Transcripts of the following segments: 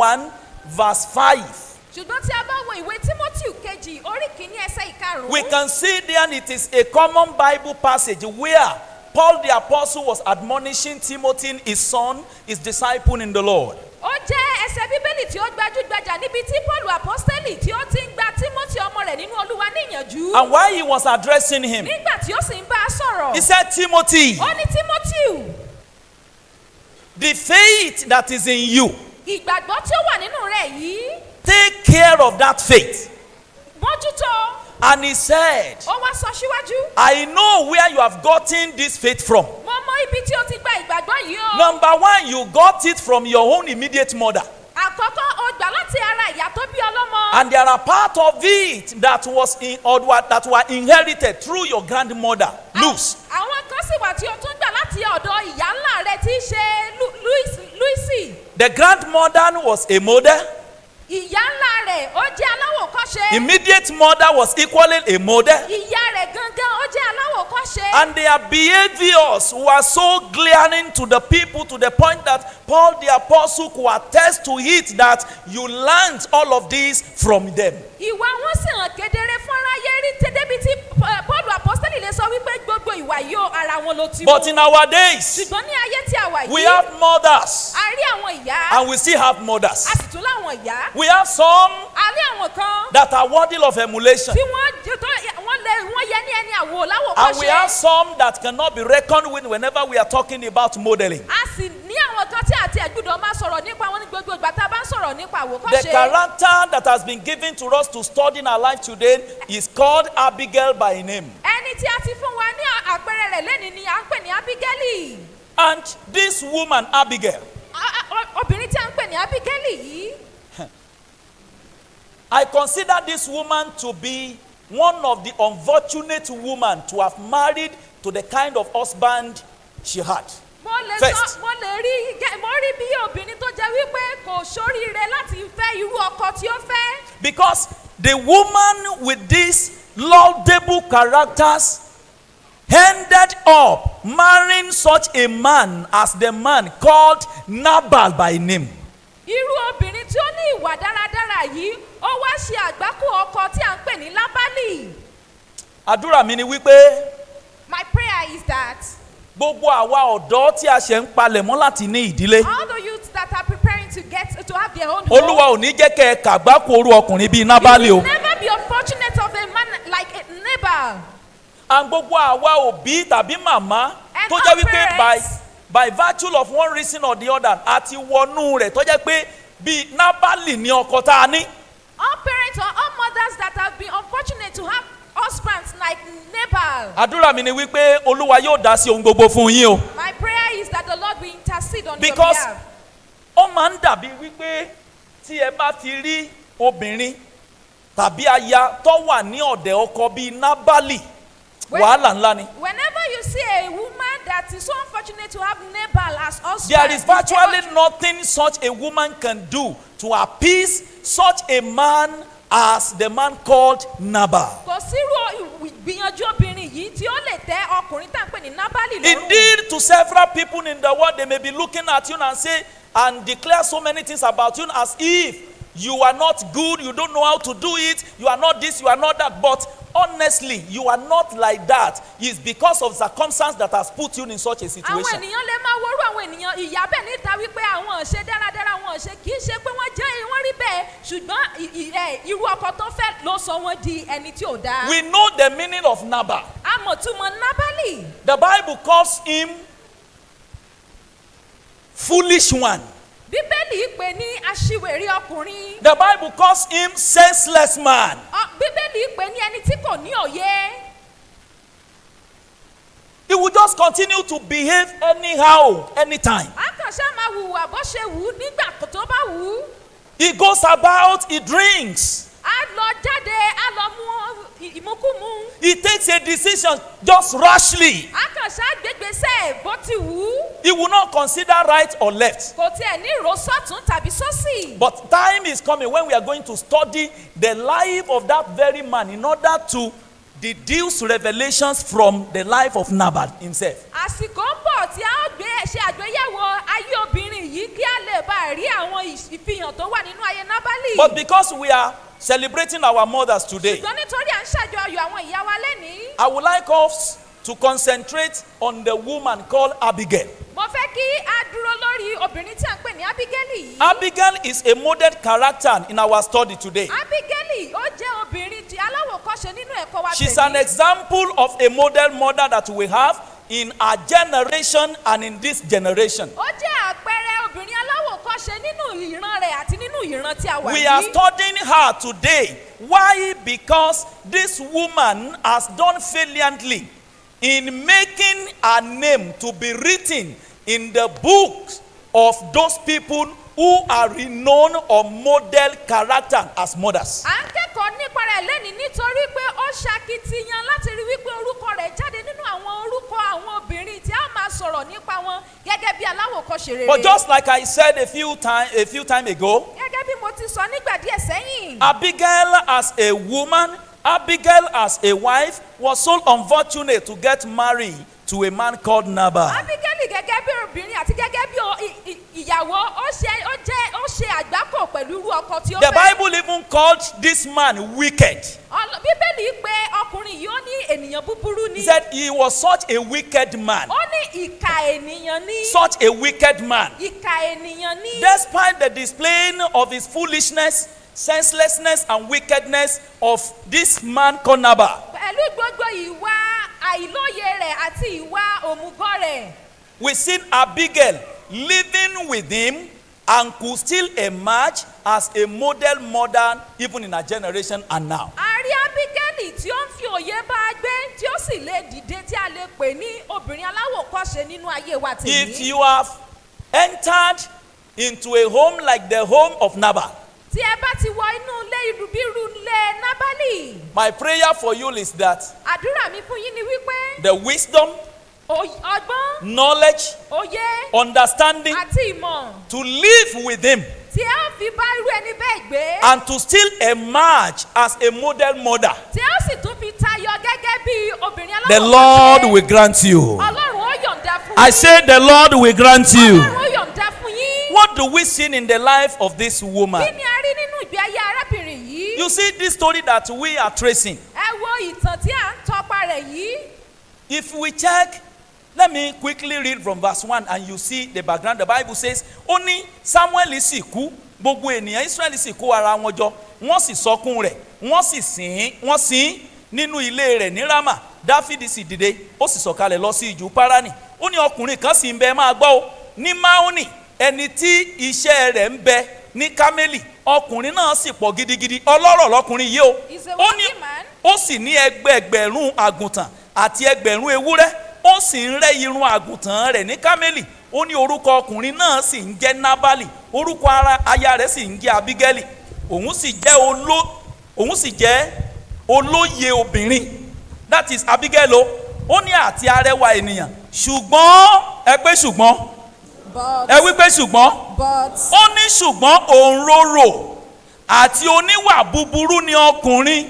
1 verse 5. ṣùgbọ́n tí a bá wo ìwé Timothy kejì orí kìíní ẹsẹ̀ ìkarùn-ún. We can see there it is a common Bible passage where Paul the apostle was admonishing Timothy, his son, his disciple in the Lord. ó jẹ́ ẹsẹ̀ bíbélì tí ó gbajúgbajà níbi tí Paul apostoli tí ó ti ń gba Timothy ọmọ rẹ̀ nínú Olúwa níyànjú. And while he was addressing him, nígbà tí ó sì ń bá a sọ̀rọ̀. he said, Timothy, ó ní Timothy, the faith that is in you, ìgbàgbọ́ tí ó wà nínú rẹ̀ yìí, take care of that faith. mójútó. And he said, ó wá sọ síwájú. I know where you have gotten this faith from. mo mọ ibi tí o ti gba ìgbàgbọ́ yìí o. Number one, you got it from your own immediate mother. àkọ́kọ́ o gbà láti ara ìyá tó bí ọlọ́mọ. And there are part of it that was that were inherited through your grandmother, Luz. àwọn kan sì wà tí o tún gbà láti ọ̀dọ̀ ìyá ńlá rẹ tí í ṣe Luisi. The grandmother was a model. ìyá ńlá rẹ̀ ó jẹ́ aláwòkọ́ṣe. Immediate mother was equally a model. ìyá rẹ̀ gangan ó jẹ́ aláwòkọ́ṣe. And their behaviors were so glaring to the people to the point that Paul the apostle could attest to it that you learned all of this from them. ìwà wọn sì hàn kedere fún aráyé rí débi tí Paul apostoli lè sọ wípé gbogbo ìwà yìí ó ara wọn ló ti mú. But in our days, ṣùgbọ́n ní ayé tí a wà yìí. we have mothers a rí àwọn ìyá. and we still have mothers. a sì tún láwọn ìyá. We have some a rí àwọn kan. that are worthy of emulation. tí wọ́n yẹ ní ẹni àwò láwòkọ́ṣe. And we have some that cannot be reckoned with whenever we are talking about modeling. a sì ní àwọn kan tí àti ẹ̀gbọ́dọ̀ máa sọ̀rọ̀ nípa wọn ní gbogbo ìgbà tá a bá ń sọ̀rọ̀ nípa àwòkọ́ṣe. The character that has been given to us to study in our life today is called Abigail by name. ẹni tí a ti fún wa ní àpẹẹrẹ rẹ̀ lẹ́ni ni à ń pè ní Abigaili. And this woman, Abigail, obìnrin tí a ń pè ní Abigaili yìí. I consider this woman to be one of the unfortunate women to have married to the kind of husband she had. mo rí bí obìnrin tó jẹ́ wípé kò ṣoríire láti fẹ́ irú ọkọ tí ó fẹ́. Because the woman with these laudable characters ended up marrying such a man as the man called Nabal by name. irú obìnrin tí ó ní ìwà dáradára yìí ó wá ṣe àgbákò ọkọ tí à ń pè ní Lábálì. Àdúrà mi ni wípé my prayer is that gbogbo àwa ọ̀dọ́ tí a ṣe ń palẹ̀mọ́ láti ní ìdílé. all the youths that are preparing to have their own home. Olúwa ò ní jẹ́ kẹ́ ẹ kàgbákò orú ọkùnrin bíi Nábálì o. you will never be unfortunate of a man like a Nabal. And gbogbo àwa òbí tàbí màmá tó And jẹ́ all wípé parents. by virtue of one reason or the other àti wọnú rẹ̀ tó jẹ́ pé bíi Nábálì ní ọkọ tá a ní. all parents or all mothers that have been unfortunate to have husbands like Nabal. Àdúrà mi ni wípé Olúwa yóò dá sí ohun gbogbo fún yín o. my prayer is that the Lord will intercede on Because your behalf. ó máa ń dàbí wípé tí ẹ bá ti rí obìnrin tàbí aya tó wà ní ọ̀dẹ̀ ọkọ bíi Nábálì wàhálà ńlá ni. Whenever you see a woman that is so unfortunate to have Nabal as husband. There is virtually nothing such a woman can do to appease such a man as the man called Nabal. kò sírò ìgbìyànjú obìnrin yìí tí ó lè tẹ́ ọkùnrin tá à ń pè ní Nábálì lọ́rùn. Indeed, to several people in the world, they may be looking at you and say and declare so many things about you as if you are not good, you don't know how to do it, you are not this, you are not that. But honestly, you are not like that. It's because of circumstance that has put you in such a àwọn situation. ènìyàn lè máa worú àwọn ènìyàn ìyá bẹ́ẹ̀ níta wípé àwọn ṣe dáradára wọn ṣe kì í ṣe pé wọ́n rí bẹ́ẹ̀ ṣùgbọ́n irú ọkọ tó fẹ́ ló sọ wọ́n di ẹni tí ò dáa. We know the meaning of Nabal. àmọ̀túmọ̀ Nábálì. The Bible calls him foolish one. Bíbélì pè ní aṣiwèrè ọkùnrin. The Bible calls him senseless man. Bíbélì pè ní ẹni tí kò ní òye. He will just continue to behave anyhow, anytime. a kàn ṣáà máa hùwà bó ṣe wù ú nígbà tó bá wù ú. He goes about, he drinks. a lọ jáde a lọ mú ìmúkúmu. He takes a decision just rashly. a kàn ṣáà gbégbèsè bó ti wù ú. He will not consider right or left. kò tiẹ̀ ní ìró sọ́tún tàbí sósì. But time is coming when we are going to study the life of that very man in order to deduce revelations from the life of Nabal himself. àsìkò ń bọ̀ tí a ó ṣe àgbéyẹ̀wò ayé obìnrin yìí kí a lè bá rí àwọn ìfihàn tó wà nínú ayé Nábálì. But because we are celebrating our mothers today, ṣùgbọ́n nítorí à ń ṣàjọyọ̀ àwọn ìyá wa lénìí. I would like us to concentrate on the woman called Abigail. Mo fẹ́ kí a dúró lórí obìnrin tí a ń pè ní Ábígẹ́lì yìí. Abigail is a model character in our study today. Ábígẹ́lì ó jẹ́ obìnrin tí aláwòkọ́ṣe nínú ẹ̀kọ́ wa She's an example of a model mother that we have in our generation and in this generation. Ó jẹ́ àpẹẹrẹ obìnrin aláwòkọ́ṣe nínú ìran rẹ̀ àti nínú ìran tí a wà yìí. We are studying her today. Why? Because this woman has done valiantly in making her name to be written in the books of those people who are renowned or model character as mothers. À ń kẹ́kọ̀ọ́ nípa rẹ̀ lẹ́nìí nítorí pé ó ṣakitiyan láti rí wípé orúkọ rẹ̀ jáde nínú àwọn orúkọ àwọn obìnrin tí a máa sọ̀rọ̀ nípa wọn gẹ́gẹ́ bí aláwòkọ́ṣe rere. But just like I said a few time ago, Gẹ́gẹ́ bí mo ti sọ nígbà díẹ̀ sẹ́yìn. Abigail as a woman, Abigail as a wife was so unfortunate to get married to a man called Nabal. Ábígẹ́lì gẹ́gẹ́ bí obìnrin àti gẹ́gẹ́ bí ìyàwó ó ṣe àgbákò pẹ̀lú irú ọkọ tí ó The fẹ́. Bible even called this man wicked. Bíbélì pé ọkùnrin yìí ó ní ènìyàn búburú He ní. said he was such a wicked man. Ó ní ìkà ènìyàn ní. Such a wicked man. Ìkà ènìyàn ní. Despite the displaying of his foolishness, senselessness, and wickedness of this man called Nabal, Pẹ̀lú gbogbo ìwà àìlóye rẹ̀ àti ìwà òmùgọ̀ rẹ̀. we see Abigail living with him and could still emerge as a model mother even in our generation and now. A rí Ábígẹ́lì tí ó ń fi òye bá a gbé tí ó sì lè dìde tí a lè pè ní obìnrin aláwòkọ́ṣe nínú ayé wa tèmi. If you have entered into a home like the home of Nabal, Tí ẹ bá ti wọ inú ilé irú ilé Nábálì, my prayer for you is that àdúrà mi fún yín ni wípé the wisdom, ọgbọ́n, knowledge, òye understanding àti ìmọ̀ to live with him tí ẹ ó fi bá irú ẹni bẹ́ẹ̀ gbé. and to still emerge as a model mother, Tí ẹ ó sì tún fi tayọ gẹ́gẹ́ bí obìnrin the aláwòkọ́ṣe. Lord will grant you. Ọlọ́run ó yọ̀ǹda fún yín. I say the Lord will grant you. Ọlọ́run ó yọ̀ǹda fún yín. What do we see in the life of this woman? Kí ni a rí nínú ìgbé ayé arábìnrin yìí? You see this story that we are tracing. Ẹ wo ìtàn tí à ń tọpa rẹ̀ yìí. If we check, let me quickly read from verse 1 and you see the background. The Bible says, ó ní Samuel sì kú, gbogbo ènìyàn Israẹli sì kó ara wọn jọ, wọ́n sì sọkún rẹ̀, wọ́n sìn nínú ilé rẹ̀ ní Rámà. Dáfídì sì dìde, ó sì sọ̀kalẹ̀ lọ sí ijù Páránì. Ó ní ọkùnrin kan sì ń bẹ, máa gbọ́ o, ní Máónì, ẹni tí iṣẹ́ rẹ̀ ń bẹ ní Kámélì. Ọkùnrin náà sì pọ̀ gidigidi, ọlọ́rọ̀ lọkùnrin yìí o. He's a Ó ní wealthy man. ó sì ní ẹgbẹ̀rún àgùntàn àti ẹgbẹ̀rún ewúrẹ́, ó sì ń rẹ́ irun àgùntàn rẹ̀ ní Kámélì. Ó ní orúkọ ọkùnrin náà sì ń jẹ́ Nábálì, orúkọ aya rẹ̀ sì ń jẹ́ Abígẹ́lì. Òun sì jẹ́ olóye obìnrin, that is Abigail o. Ó ní àti arẹwà ènìyàn, ṣùgbọ́n ẹ pé ṣùgbọ́n ẹ wí pé ṣùgbọ́n ó ní ṣùgbọ́n òǹrorò àti oníwà búburú ni ọkùnrin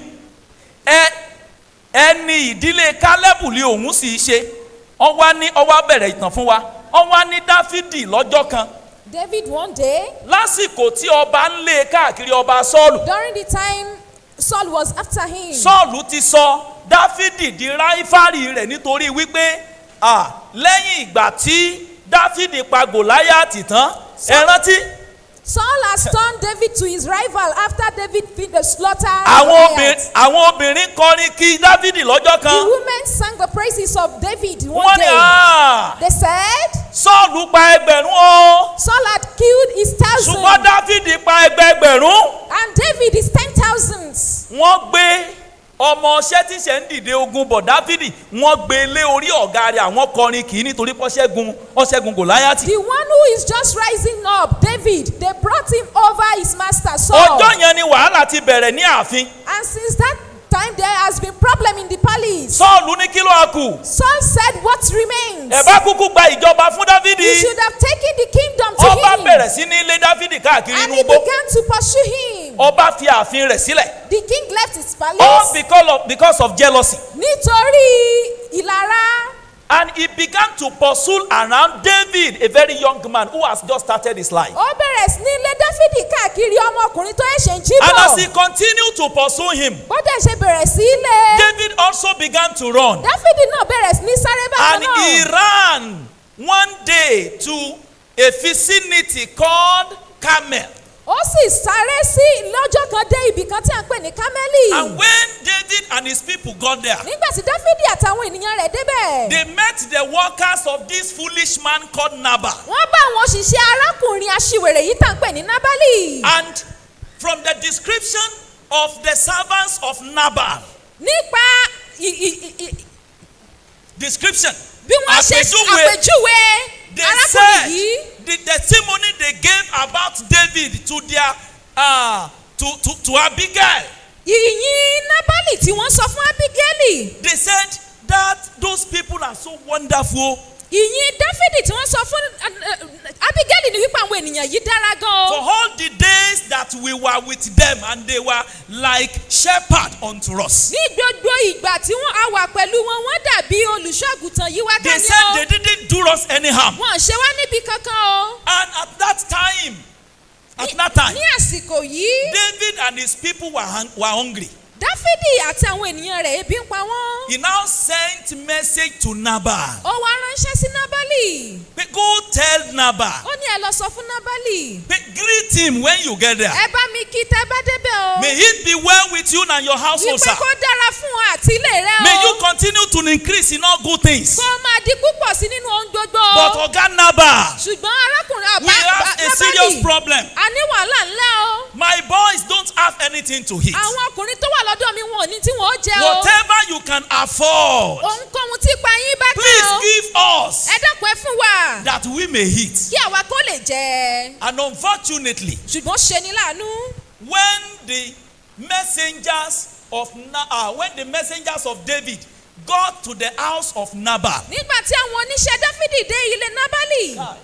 ẹni ìdílé Kálẹ́bù ni òun sì ṣe. Ó wá bẹ̀rẹ̀ ìtàn fún wa. Ó wá ní Dáfídì lọ́jọ́ kan. David one day, Lásìkò tí ọba ń lé káàkiri ọba Sọ́ọ̀lù. during the time Saul was after him. Sọ́ọ̀lù ti sọ Dáfídì di ráífárì rẹ̀ nítorí wípé lẹ́yìn ìgbà tí Dáfídì pa Gòláyátì tán, ẹ rántí. Saul has turned David to his rival after David slaughtered Àwọn obìnrin kọrin kí Dáfídì lọ́jọ́ The kan. women sang the praises of David one Wọ́n ní day. They said, Sọ́ọ̀lù pa ẹgbẹ̀rún o. Saul had killed his thousand Ṣùgbọ́n Dáfídì pa ẹgbẹ̀rún. and David is 10,000. Wọ́n gbé ọmọ ọṣẹ́ tí ṣe ń dìde ogun bọ̀ Dáfídì, wọ́n gbé lé orí ọ̀gá rẹ̀, àwọn kọrin kì í nítorí ọṣẹ́gun Gòláyátì. The one who is just rising up, David, they brought him over his master Saul. Ọjọ́ yẹn ni wàhálà ti bẹ̀rẹ̀ ní ààfin. And since that time there has been problem in the palace. Sọ́ọ̀lù ní kí ló á kù. Saul said, what remains? Ẹ bá kúkú gba ìjọba fún Dáfídì. You should have taken the kingdom to Ọba him. bẹ̀rẹ̀ sí ní lé Dáfídì káàkiri And inú he igbó. began to pursue him. Ọba fi ààfin rẹ̀ sílẹ̀. The king left his All palace because of jealousy. nítorí ìlara. And he began to pursue around David, a very young man who has just started his life. ó bẹ̀rẹ̀ sí ní lé dáfídì káàkiri ọmọkùnrin tó ẹ̀ṣẹ̀ ń jí And as he bọ̀. continued to pursue him, bó dẹ̀ ṣe bẹ̀rẹ̀ sí í lé. David also began to run. dáfídì náà bẹ̀rẹ̀ sí ní sáré bákan And he náà. ran one day to a vicinity called Carmel. ó sì sáré sí lọ́jọ́ kan dé ibì kan tí à ń pè ní kámẹ́lì. And when David and his people got there, nígbà tí dáfídì àtàwọn ènìyàn rẹ̀ débẹ̀. they met the workers of this foolish man called Nabal. wọ́n bá àwọn òṣìṣẹ́ arákùnrin aṣiwèrè yìí tá ń pè ní nábálì. And from the description of the servants of Nabal, nípa description, bí wọ́n ṣe àpèjúwe they arákùnrin said yìí. the testimony they gave about David to their to Abigail. ìyìn nábálì tí wọ́n sọ fún ábígẹ́lì. They said that those people are so wonderful. ìyìn dáfídì tí wọ́n sọ fún ábígẹ́lì ni wípé àwọn ènìyàn yìí dára gan. For all the days that we were with them and they were like shepherd unto us. ní gbogbo ìgbà tí wọ́n á wà pẹ̀lú wọn wọ́n dàbí olùṣọ́àgùtàn yìí wá They dání said o. they didn't do us any harm. wọ́n ṣe wá níbi kankan o. And at that time, ní àsìkò yìí David and his people were hungry. dáfídì àti àwọn ènìyàn rẹ̀ ebi ń pa wọ́n. He now sent message to Nabal. ó wá ránṣẹ́ sí nábálì. Go tell Nabal. ó ní ẹ lọ sọ fún nábálì. Greet him when you get there. ẹ bá mi kí tẹ́ bá débẹ̀ o. May it be well with you and your household, wípé sir. kó dára fún ọ àti ilé rẹ o. May you continue to increase in all good things. kó máa di púpọ̀ sí nínú ohun gbogbo. But Oga Nabal, ṣùgbọ́n arákùnrin we have a serious problem. a ní wàhálà ńlá o. My boys don't have anything to eat. àwọn ọkùnrin tó wà lọ́dọ̀ mi wọn ò ní tí wọ́n ó jẹ o. Whatever you can afford, ohunkóhun tí ipa yín bá ká please o. give us ẹ dákun ẹ fún wa. that we may eat. kí àwa kó lè jẹ. And unfortunately, ṣùgbọ́n ṣe ni láàánú. when the messengers of David got to the house of Nabal, nígbà tí àwọn oníṣẹ́ dáfídì dé ilé nábálì.